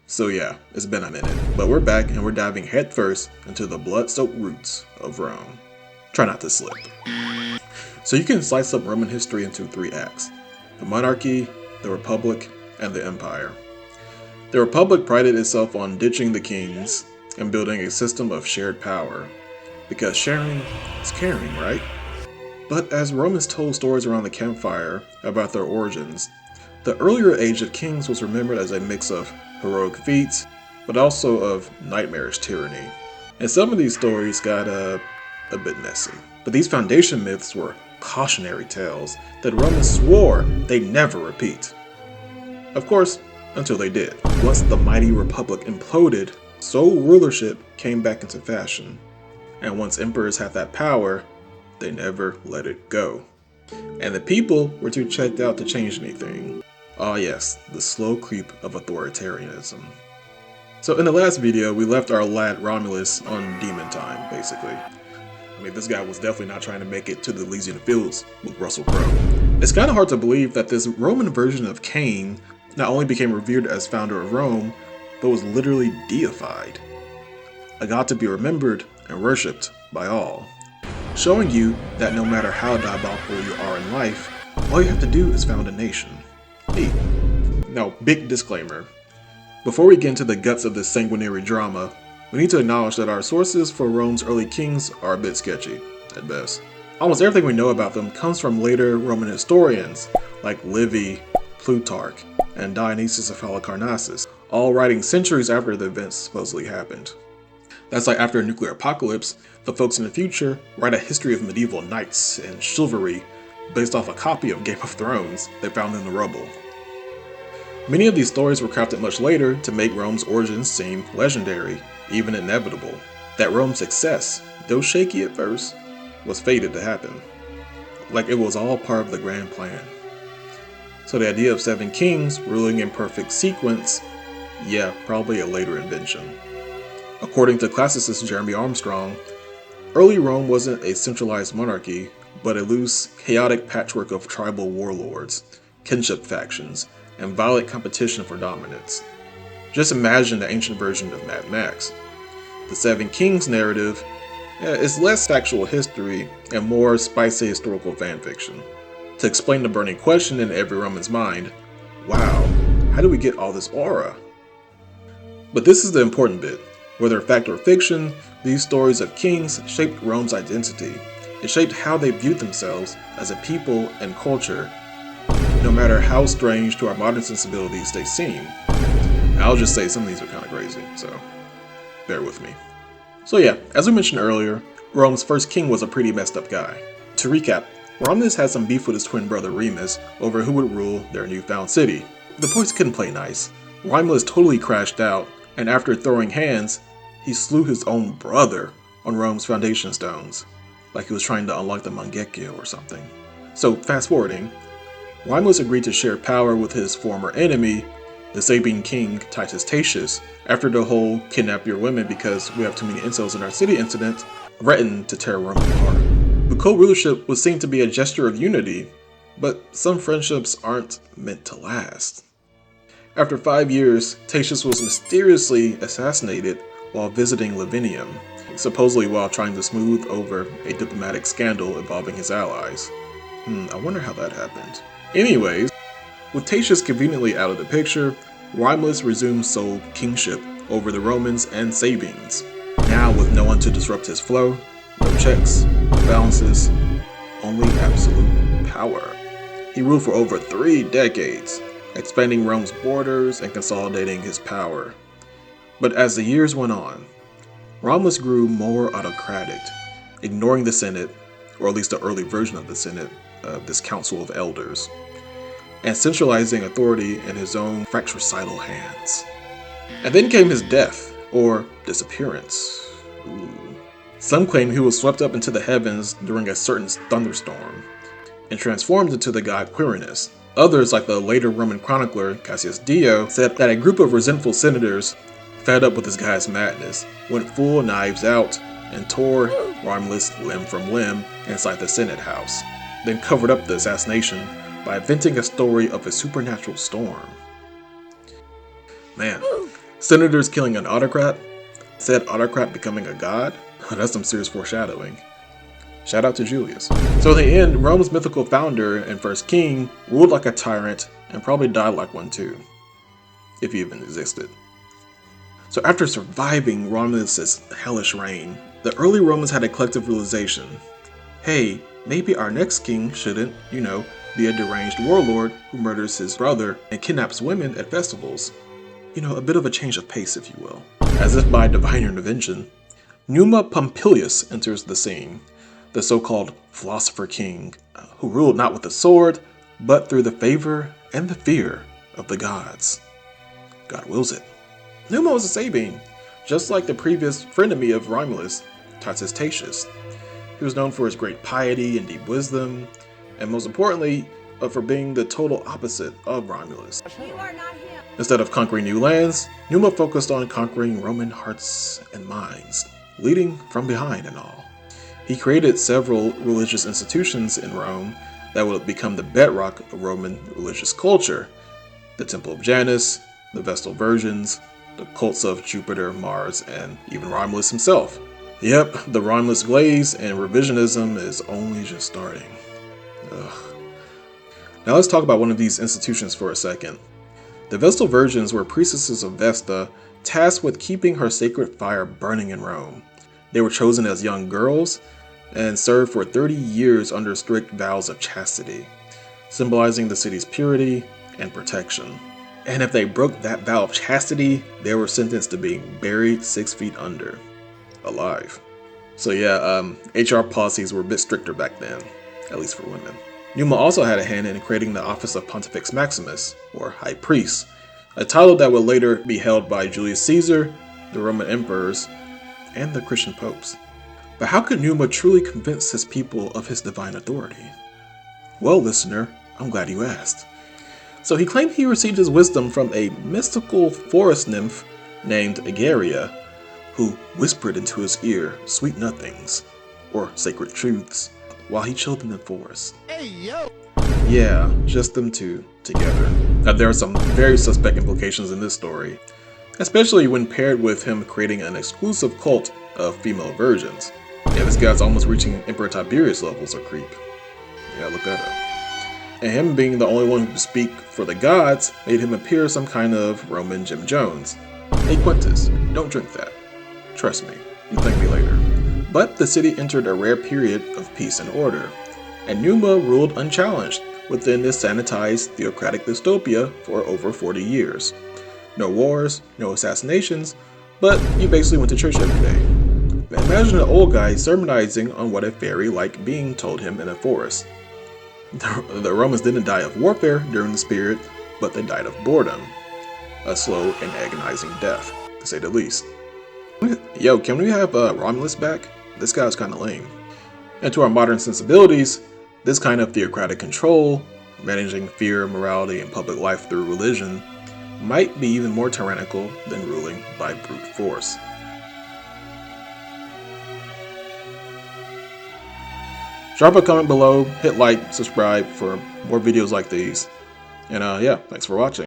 So yeah, it's been a minute, but we're back and we're diving headfirst into the blood-soaked roots of Rome. Try not to slip. So you can slice up Roman history into three acts: the monarchy, the republic, and the empire. The republic prided itself on ditching the kings and building a system of shared power, because sharing is caring, right? But as Romans told stories around the campfire about their origins, the earlier age of kings was remembered as a mix of heroic feats, but also of nightmarish tyranny. And some of these stories got a bit messy. But these foundation myths were cautionary tales that Romans swore they'd never repeat. Of course, until they did. Once the mighty republic imploded, sole rulership came back into fashion. And once emperors had that power, they never let it go. And the people were too checked out to change anything. Ah yes, the slow creep of authoritarianism. So in the last video, we left our lad Romulus on demon time, basically. I mean, this guy was definitely not trying to make it to the Elysian Fields with Russell Crowe. It's kind of hard to believe that this Roman version of Cain not only became revered as founder of Rome, but was literally deified. A god to be remembered and worshipped by all. Showing you that no matter how diabolical you are in life, all you have to do is found a nation. Hey, now big disclaimer. Before we get into the guts of this sanguinary drama, we need to acknowledge that our sources for Rome's early kings are a bit sketchy, at best. Almost everything we know about them comes from later Roman historians, like Livy, Plutarch, and Dionysius of Halicarnassus, all writing centuries after the events supposedly happened. That's like after a nuclear apocalypse, the folks in the future write a history of medieval knights and chivalry based off a copy of Game of Thrones they found in the rubble. Many of these stories were crafted much later to make Rome's origins seem legendary, even inevitable. That Rome's success, though shaky at first, was fated to happen. Like it was all part of the grand plan. So the idea of 7 kings ruling in perfect sequence, yeah, probably a later invention. According to classicist Jeremy Armstrong, early Rome wasn't a centralized monarchy, but a loose, chaotic patchwork of tribal warlords, kinship factions, and violent competition for dominance. Just imagine the ancient version of Mad Max. The 7 Kings narrative is less factual history and more spicy historical fanfiction. To explain the burning question in every Roman's mind, wow, how do we get all this aura? But this is the important bit. Whether fact or fiction, these stories of kings shaped Rome's identity. It shaped how they viewed themselves as a people and culture, no matter how strange to our modern sensibilities they seem. I'll just say some of these are kind of crazy, so bear with me. So yeah, as we mentioned earlier, Rome's first king was a pretty messed up guy. To recap, Romulus had some beef with his twin brother Remus over who would rule their newfound city. The boys couldn't play nice. Romulus totally crashed out, and after throwing hands, he slew his own brother on Rome's foundation stones, like he was trying to unlock the Mangekyo or something. So fast forwarding, Romulus agreed to share power with his former enemy, the Sabine king Titus Tatius, after the whole kidnap your women because we have too many incels in our city incident threatened to tear Rome apart. The co-rulership was seen to be a gesture of unity, but some friendships aren't meant to last. After 5 years, Tatius was mysteriously assassinated while visiting Lavinium, supposedly while trying to smooth over a diplomatic scandal involving his allies. I wonder how that happened. Anyways, with Tatius conveniently out of the picture, Romulus resumed sole kingship over the Romans and Sabines. Now with no one to disrupt his flow, no checks, no balances, only absolute power. He ruled for over 3 decades, expanding Rome's borders and consolidating his power. But as the years went on, Romulus grew more autocratic, ignoring the Senate, or at least the early version of the Senate, this council of elders, and centralizing authority in his own fratricidal hands. And then came his death, or disappearance. Some claim he was swept up into the heavens during a certain thunderstorm, and transformed into the god Quirinus. Others, like the later Roman chronicler Cassius Dio, said that a group of resentful senators, fed up with this guy's madness, went full knives out and tore Romulus limb from limb inside the Senate house, then covered up the assassination by inventing a story of a supernatural storm. Man, Senators killing an autocrat, said autocrat becoming a god. That's some serious foreshadowing. Shout out to Julius. So in the end, Rome's mythical founder and first king ruled like a tyrant and probably died like one too, if he even existed. So after surviving Romulus' hellish reign, the early Romans had a collective realization. Hey, maybe our next king shouldn't, be a deranged warlord who murders his brother and kidnaps women at festivals. A bit of a change of pace, if you will. As if by divine intervention, Numa Pompilius enters the scene, the so-called philosopher king, who ruled not with the sword, but through the favor and the fear of the gods. God wills it. Numa was a Sabine, just like the previous frenemy of Romulus, Titus Tatius. He was known for his great piety and deep wisdom, and most importantly, for being the total opposite of Romulus. Instead of conquering new lands, Numa focused on conquering Roman hearts and minds, leading from behind and all. He created several religious institutions in Rome that would become the bedrock of Roman religious culture. The Temple of Janus, the Vestal Virgins, the cults of Jupiter, Mars, and even Romulus himself. Yep, the Romulus glaze and revisionism is only just starting. Ugh. Now let's talk about one of these institutions for a second. The Vestal Virgins were priestesses of Vesta, tasked with keeping her sacred fire burning in Rome. They were chosen as young girls and served for 30 years under strict vows of chastity, symbolizing the city's purity and protection. And if they broke that vow of chastity, they were sentenced to being buried 6 feet under, alive. So yeah, HR policies were a bit stricter back then, at least for women. Numa also had a hand in creating the office of Pontifex Maximus, or High Priest, a title that would later be held by Julius Caesar, the Roman emperors, and the Christian popes. But how could Numa truly convince his people of his divine authority? Well, listener, I'm glad you asked. So he claimed he received his wisdom from a mystical forest nymph named Egeria, who whispered into his ear sweet nothings, or sacred truths, while he chilled in the forest. Hey, yo! Yeah, just them two together. Now there are some very suspect implications in this story, especially when paired with him creating an exclusive cult of female virgins. Yeah, this guy's almost reaching Emperor Tiberius levels of creep. Yeah, look that up. And him being the only one who could speak for the gods made him appear some kind of Roman Jim Jones. Hey Quintus, don't drink that. Trust me, you'll thank me later. But the city entered a rare period of peace and order, and Numa ruled unchallenged within this sanitized theocratic dystopia for over 40 years. No wars, no assassinations, but you basically went to church every day. Imagine an old guy sermonizing on what a fairy-like being told him in a forest. The Romans didn't die of warfare during this period, but they died of boredom. A slow and agonizing death, to say the least. Yo, can we have Romulus back? This guy's kinda lame. And to our modern sensibilities, this kind of theocratic control, managing fear, morality, and public life through religion, might be even more tyrannical than ruling by brute force. Drop a comment below, hit like, subscribe for more videos like these. And yeah, thanks for watching.